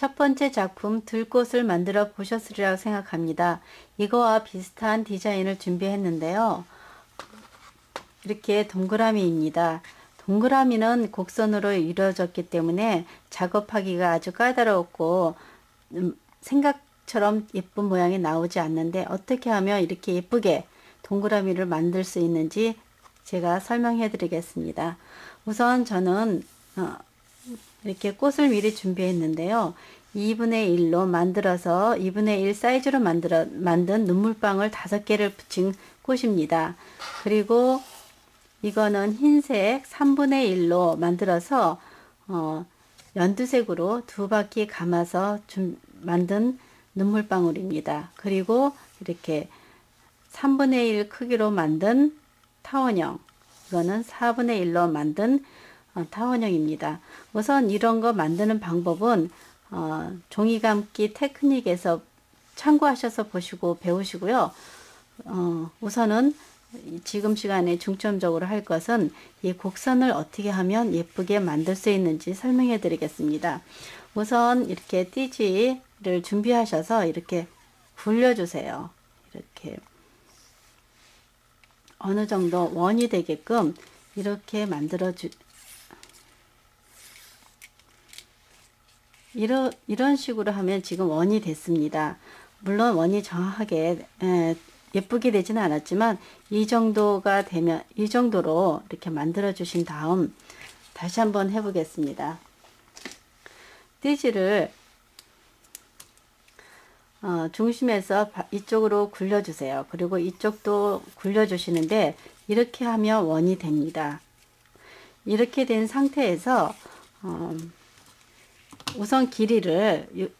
첫 번째 작품 들꽃을 만들어 보셨으리라고 생각합니다. 이거와 비슷한 디자인을 준비했는데요. 이렇게 동그라미입니다. 동그라미는 곡선으로 이루어졌기 때문에 작업하기가 아주 까다롭고 생각처럼 예쁜 모양이 나오지 않는데, 어떻게 하면 이렇게 예쁘게 동그라미를 만들 수 있는지 제가 설명해 드리겠습니다. 우선 저는 이렇게 꽃을 미리 준비했는데요. 2분의 1로 만들어서 2분의 1 사이즈로 만든 눈물방울 5개를 붙인 꽃입니다. 그리고 이거는 흰색 3분의 1로 만들어서 연두색으로 2바퀴 감아서 만든 눈물방울입니다. 그리고 이렇게 3분의 1 크기로 만든 타원형, 이거는 4분의 1로 만든 타원형입니다. 우선 이런 거 만드는 방법은 종이감기 테크닉에서 참고하셔서 보시고 배우시고요. 우선은 지금 시간에 중점적으로 할 것은 이 곡선을 어떻게 하면 예쁘게 만들 수 있는지 설명해 드리겠습니다. 우선 이렇게 띠지를 준비하셔서 이렇게 굴려주세요. 이렇게 어느 정도 원이 되게끔 이렇게 이런 식으로 하면 지금 원이 됐습니다. 물론 원이 정확하게 예쁘게 되지는 않았지만 이 정도가 되면, 이 정도로 이렇게 만들어 주신 다음 다시 한번 해 보겠습니다. 띠지를 중심에서 이쪽으로 굴려 주세요. 그리고 이쪽도 굴려 주시는데, 이렇게 하면 원이 됩니다. 이렇게 된 상태에서 우선 길이를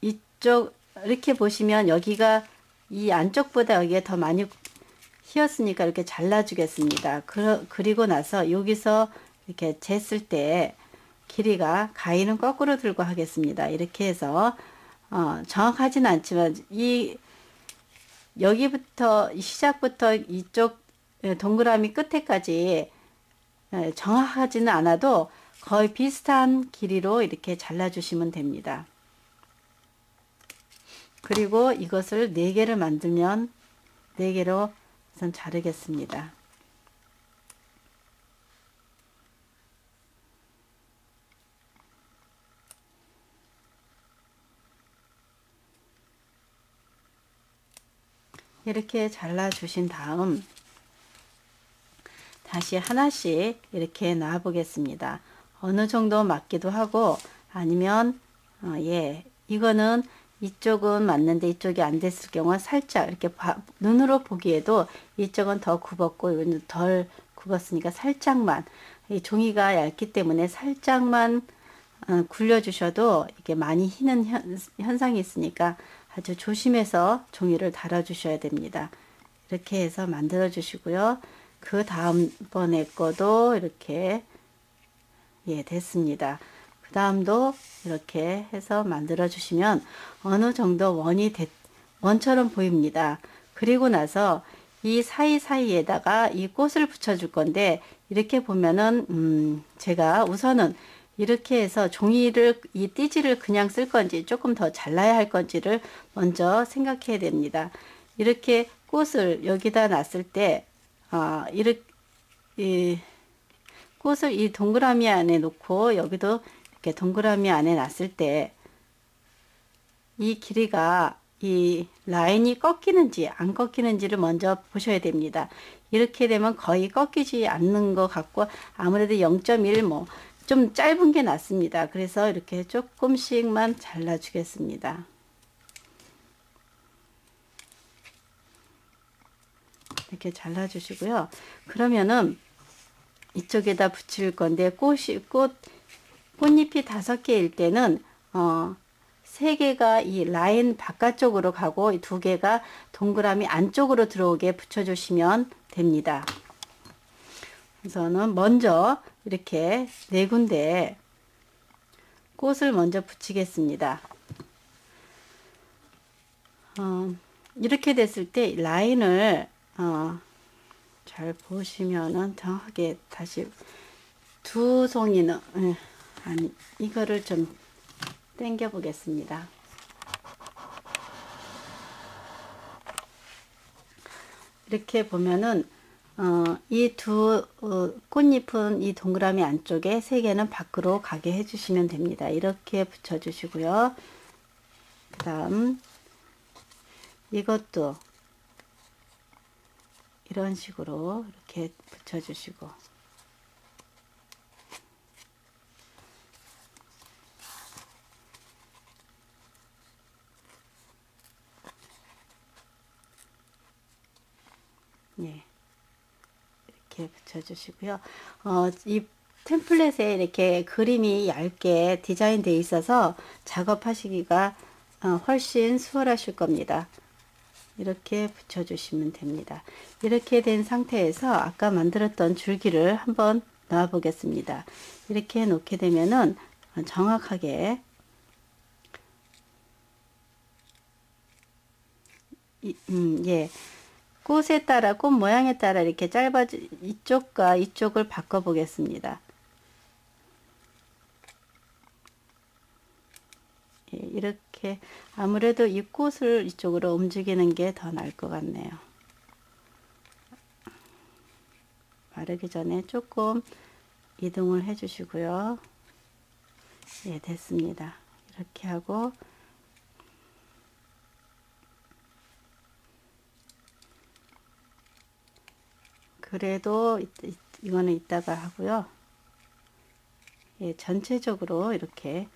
이쪽 이렇게 보시면 여기가 이 안쪽보다 여기가 더 많이 휘었으니까 이렇게 잘라 주겠습니다. 그리고 나서 여기서 이렇게 쟀을 때 길이가, 가위는 거꾸로 들고 하겠습니다. 이렇게 해서 정확하진 않지만 여기부터 시작부터 이쪽 동그라미 끝에까지 정확하지는 않아도 거의 비슷한 길이로 이렇게 잘라 주시면 됩니다. 그리고 이것을 4개를 만들면 4개로 우선 자르겠습니다. 이렇게 잘라 주신 다음 다시 하나씩 이렇게 놔 보겠습니다. 어느 정도 맞기도 하고, 아니면 이거는 이쪽은 맞는데 이쪽이 안 됐을 경우 살짝 이렇게 눈으로 보기에도 이쪽은 더 굽었고 이건 덜 굽었으니까 살짝만, 이 종이가 얇기 때문에 살짝만 굴려 주셔도 이게 많이 휘는 현상이 있으니까 아주 조심해서 종이를 달아 주셔야 됩니다. 이렇게 해서 만들어 주시고요. 그 다음번에 거도 이렇게 됐습니다. 그 다음도 이렇게 해서 만들어 주시면 어느 정도 원처럼 보입니다. 그리고 나서 이 사이사이에다가 이 꽃을 붙여 줄 건데, 이렇게 보면은 제가 우선은 이렇게 해서 종이를, 이 띠지를 그냥 쓸 건지 조금 더 잘라야 할 건지를 먼저 생각해야 됩니다. 이렇게 꽃을 여기다 놨을 때 꽃을 이 동그라미 안에 놓고 여기도 이렇게 동그라미 안에 놨을 때 이 길이가, 이 라인이 꺾이는지 안 꺾이는지를 먼저 보셔야 됩니다. 이렇게 되면 거의 꺾이지 않는 것 같고, 아무래도 0.1 좀 짧은 게 낫습니다. 그래서 이렇게 조금씩만 잘라 주겠습니다. 이렇게 잘라 주시고요. 그러면은 이쪽에다 붙일 건데, 꽃잎이 5개일 때는 3개가 이 라인 바깥쪽으로 가고 2개가 동그라미 안쪽으로 들어오게 붙여주시면 됩니다. 우선은 먼저 이렇게 4군데 꽃을 먼저 붙이겠습니다. 이렇게 됐을 때 라인을 잘 보시면은 정확하게 다시 두 송이는 아니 이거를 좀 당겨 보겠습니다. 이렇게 보면은 이 두 꽃잎은 이 동그라미 안쪽에 3개는 밖으로 가게 해주시면 됩니다. 이렇게 붙여주시고요. 그 다음 이것도 이런 식으로 이렇게 붙여주시고, 예, 이렇게 붙여주시고요. 이 템플릿에 이렇게 그림이 얇게 디자인되어 있어서 작업하시기가 훨씬 수월하실 겁니다. 이렇게 붙여주시면 됩니다. 이렇게 된 상태에서 아까 만들었던 줄기를 한번 넣어 보겠습니다. 이렇게 놓게 되면은 정확하게 예, 꽃에 따라, 꽃 모양에 따라 이렇게 짧아지, 이쪽과 이쪽을 바꿔 보겠습니다. 예, 이렇게 아무래도 이 꽃을 이쪽으로 움직이는 게 더 나을 것 같네요. 마르기 전에 조금 이동을 해 주시고요. 예, 됐습니다. 이렇게 하고 그래도 이거는 이따가 하고요. 예, 전체적으로 이렇게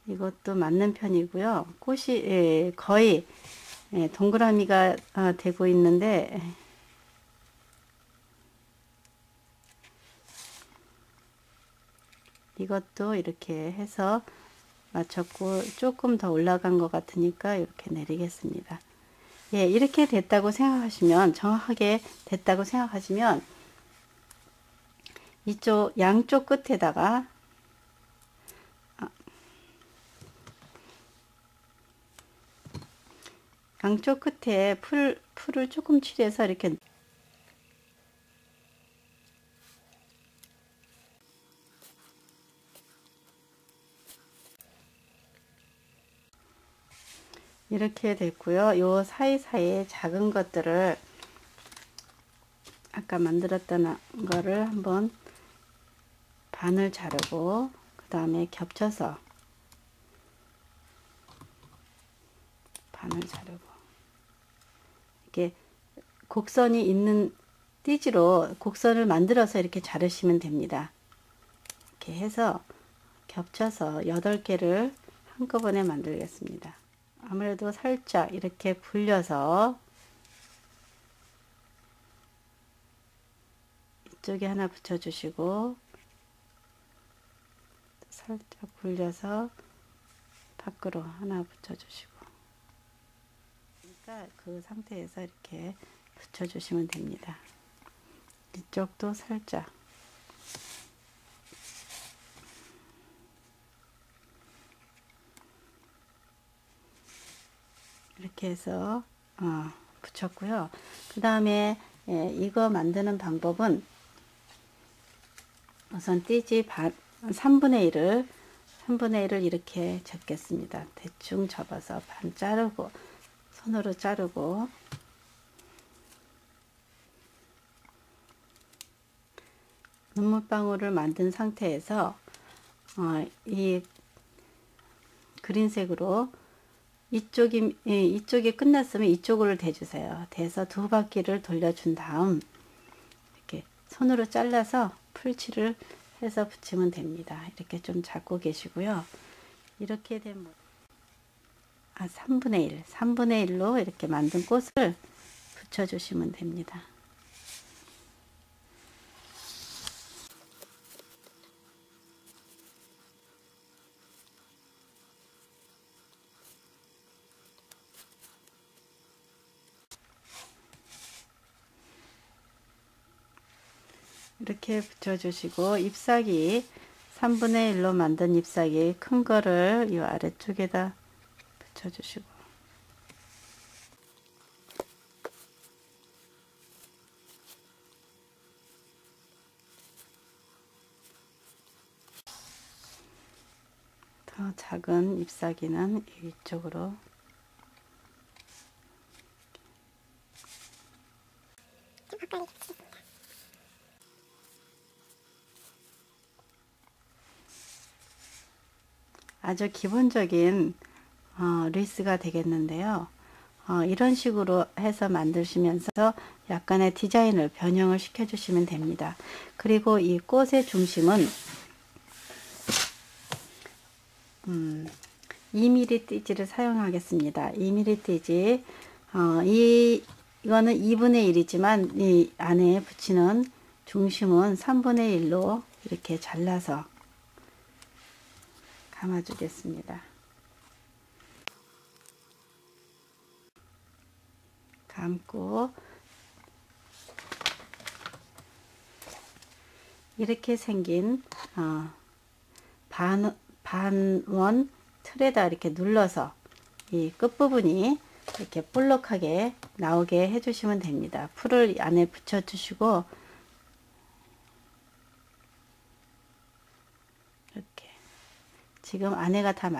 이것도 맞는 편이고요. 꽃이 거의 동그라미가 되고 있는데 이것도 이렇게 해서 맞췄고 조금 더 올라간 것 같으니까 이렇게 내리겠습니다. 예, 이렇게 됐다고 생각하시면, 정확하게 됐다고 생각하시면 이쪽 양쪽 끝에다가 양쪽 끝에 풀을 조금 칠해서 이렇게 이렇게 됐고요. 요 사이사이에 작은 것들을 아까 만들었던 거를 한번 반을 자르고 그 다음에 겹쳐서 반을 자르고 이렇게 곡선이 있는 띠지로 곡선을 만들어서 이렇게 자르시면 됩니다. 이렇게 해서 겹쳐서 8개를 한꺼번에 만들겠습니다. 아무래도 살짝 이렇게 굴려서 이쪽에 하나 붙여주시고 살짝 굴려서 밖으로 하나 붙여주시고, 그러니까 그 상태에서 이렇게 붙여주시면 됩니다. 이쪽도 살짝 이렇게 해서 붙였고요. 그 다음에 이거 만드는 방법은 우선 띠지 3분의 1을 이렇게 접겠습니다. 대충 접어서 반 자르고 손으로 자르고 눈물방울을 만든 상태에서 이 그린색으로 이쪽이 끝났으면 이쪽으로 대주세요. 대서 2바퀴를 돌려준 다음 이렇게 손으로 잘라서 풀칠을 해서 붙이면 됩니다. 이렇게 좀 잡고 계시고요. 이렇게 된 3분의 1로 이렇게 만든 꽃을 붙여주시면 됩니다. 이렇게 붙여주시고 잎사귀 3분의 1로 만든 잎사귀 큰 거를 이 아래쪽에다 붙여주시고 그래서 작은 잎사귀는 이쪽으로 아주 기본적인 리스가 되겠는데요. 이런 식으로 해서 만드시면서 약간의 디자인을 변형을 시켜 주시면 됩니다. 그리고 이 꽃의 중심은 2mm 띠지를 사용하겠습니다. 2mm 띠지. 이거는 2분의 1이지만 이 안에 붙이는 중심은 3분의 1로 이렇게 잘라서 감아 주겠습니다. 감고 이렇게 생긴 반원 틀에다 이렇게 눌러서 이 끝부분이 이렇게 볼록하게 나오게 해주시면 됩니다. 풀을 안에 붙여 주시고 이렇게 지금 안에가 다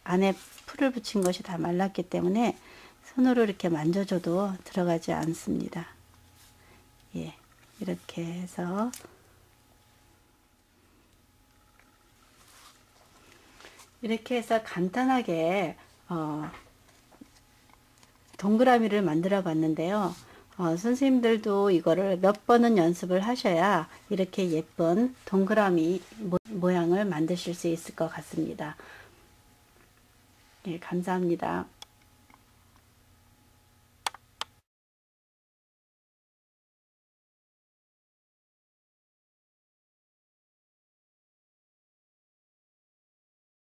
안에 풀을 붙인 것이 다 말랐기 때문에 손으로 이렇게 만져줘도 들어가지 않습니다. 예, 이렇게 해서 간단하게 동그라미를 만들어 봤는데요. 선생님들도 이거를 몇 번은 연습을 하셔야 이렇게 예쁜 동그라미 모양을 만드실 수 있을 것 같습니다. 예, 감사합니다.